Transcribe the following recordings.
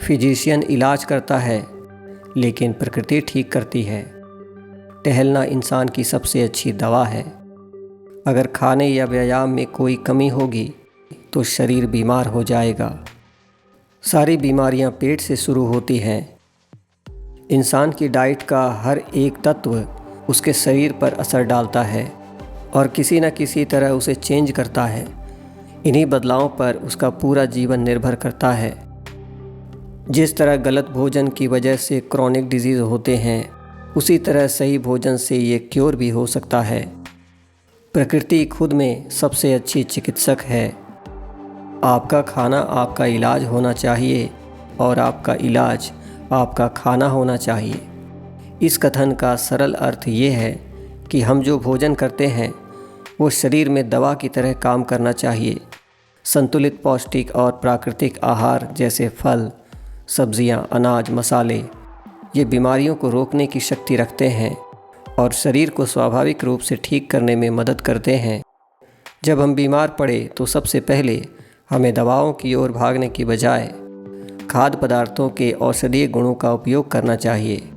Physician इलाज करता है, लेकिन प्रकृति ठीक करती है। टहलना इंसान की सबसे अच्छी दवा है। अगर खाने या व्यायाम में कोई कमी होगी तो शरीर बीमार हो जाएगा। सारी बीमारियां पेट से शुरू होती हैं। इंसान की डाइट का हर एक तत्व उसके शरीर पर असर डालता है और किसी न किसी तरह उसे चेंज करता है। इन्हीं बदलावों पर उसका पूरा जीवन निर्भर करता है। जिस तरह गलत भोजन की वजह से क्रॉनिक डिजीज़ होते हैं, उसी तरह सही भोजन से ये क्योर भी हो सकता है। प्रकृति खुद में सबसे अच्छी चिकित्सक है। आपका खाना आपका इलाज होना चाहिए और आपका इलाज आपका खाना होना चाहिए। इस कथन का सरल अर्थ ये है कि हम जो भोजन करते हैं वो शरीर में दवा की तरह काम करना चाहिए। संतुलित, पौष्टिक और प्राकृतिक आहार जैसे फल, सब्जियां, अनाज, मसाले ये बीमारियों को रोकने की शक्ति रखते हैं और शरीर को स्वाभाविक रूप से ठीक करने में मदद करते हैं। जब हम बीमार पड़े तो सबसे पहले हमें दवाओं की ओर भागने की बजाय खाद्य पदार्थों के औषधीय गुणों का उपयोग करना चाहिए।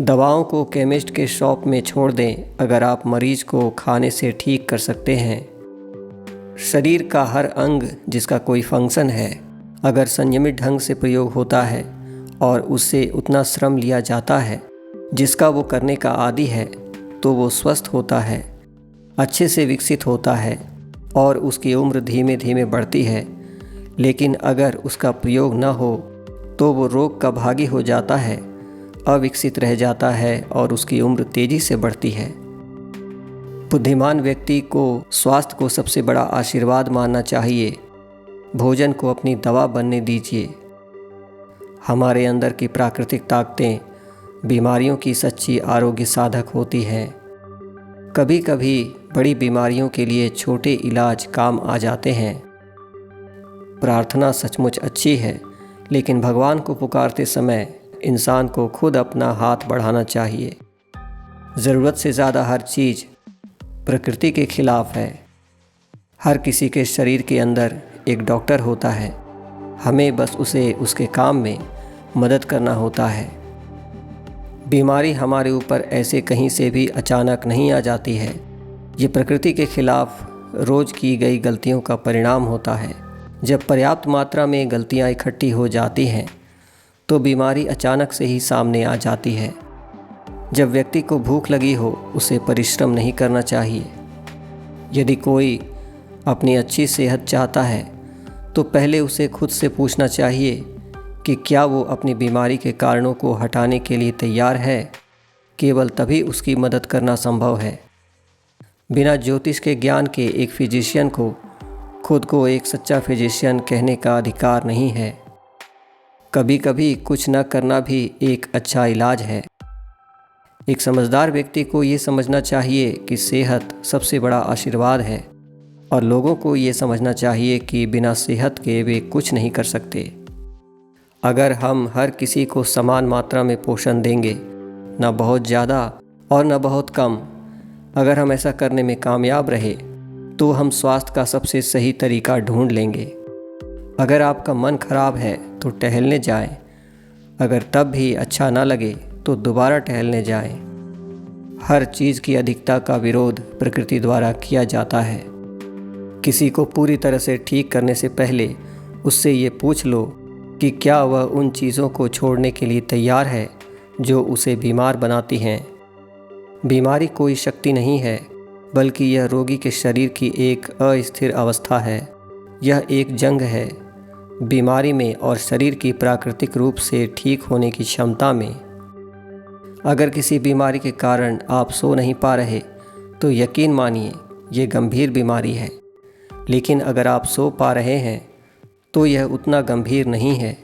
दवाओं को केमिस्ट के शॉप में छोड़ दें अगर आप मरीज को खाने से ठीक कर सकते हैं। शरीर का हर अंग जिसका कोई फंक्शन है, अगर संयमित ढंग से प्रयोग होता है और उससे उतना श्रम लिया जाता है जिसका वो करने का आदी है, तो वो स्वस्थ होता है, अच्छे से विकसित होता है और उसकी उम्र धीमे धीमे बढ़ती है। लेकिन अगर उसका प्रयोग न हो तो वो रोग का भागी हो जाता है, अविकसित रह जाता है और उसकी उम्र तेज़ी से बढ़ती है। बुद्धिमान व्यक्ति को स्वास्थ्य को सबसे बड़ा आशीर्वाद मानना चाहिए। भोजन को अपनी दवा बनने दीजिए। हमारे अंदर की प्राकृतिक ताकतें बीमारियों की सच्ची आरोग्य साधक होती हैं। कभी कभी बड़ी बीमारियों के लिए छोटे इलाज काम आ जाते हैं। प्रार्थना सचमुच अच्छी है, लेकिन भगवान को पुकारते समय इंसान को खुद अपना हाथ बढ़ाना चाहिए। ज़रूरत से ज़्यादा हर चीज़ प्रकृति के खिलाफ है। हर किसी के शरीर के अंदर एक डॉक्टर होता है। हमें बस उसे उसके काम में मदद करना होता है। बीमारी हमारे ऊपर ऐसे कहीं से भी अचानक नहीं आ जाती है। ये प्रकृति के खिलाफ रोज़ की गई गलतियों का परिणाम होता है। जब पर्याप्त मात्रा में गलतियाँ इकट्ठी हो जाती हैं तो बीमारी अचानक से ही सामने आ जाती है। जब व्यक्ति को भूख लगी हो, उसे परिश्रम नहीं करना चाहिए। यदि कोई अपनी अच्छी सेहत चाहता है तो पहले उसे खुद से पूछना चाहिए कि क्या वो अपनी बीमारी के कारणों को हटाने के लिए तैयार है। केवल तभी उसकी मदद करना संभव है। बिना ज्योतिष के ज्ञान के एक फिजिशियन को खुद को एक सच्चा फिजिशियन कहने का अधिकार नहीं है। कभी कभी कुछ न करना भी एक अच्छा इलाज है। एक समझदार व्यक्ति को ये समझना चाहिए कि सेहत सबसे बड़ा आशीर्वाद है और लोगों को ये समझना चाहिए कि बिना सेहत के वे कुछ नहीं कर सकते। अगर हम हर किसी को समान मात्रा में पोषण देंगे, न बहुत ज़्यादा और न बहुत कम, अगर हम ऐसा करने में कामयाब रहे तो हम स्वास्थ्य का सबसे सही तरीका ढूंढ लेंगे। अगर आपका मन खराब है तो टहलने जाएं। अगर तब भी अच्छा ना लगे तो दोबारा टहलने जाएं। हर चीज़ की अधिकता का विरोध प्रकृति द्वारा किया जाता है। किसी को पूरी तरह से ठीक करने से पहले उससे ये पूछ लो कि क्या वह उन चीज़ों को छोड़ने के लिए तैयार है जो उसे बीमार बनाती हैं। बीमारी कोई शक्ति नहीं है, बल्कि यह रोगी के शरीर की एक अस्थिर अवस्था है। यह एक जंग है बीमारी में और शरीर की प्राकृतिक रूप से ठीक होने की क्षमता में। अगर किसी बीमारी के कारण आप सो नहीं पा रहे तो यकीन मानिए ये गंभीर बीमारी है। लेकिन अगर आप सो पा रहे हैं तो यह उतना गंभीर नहीं है।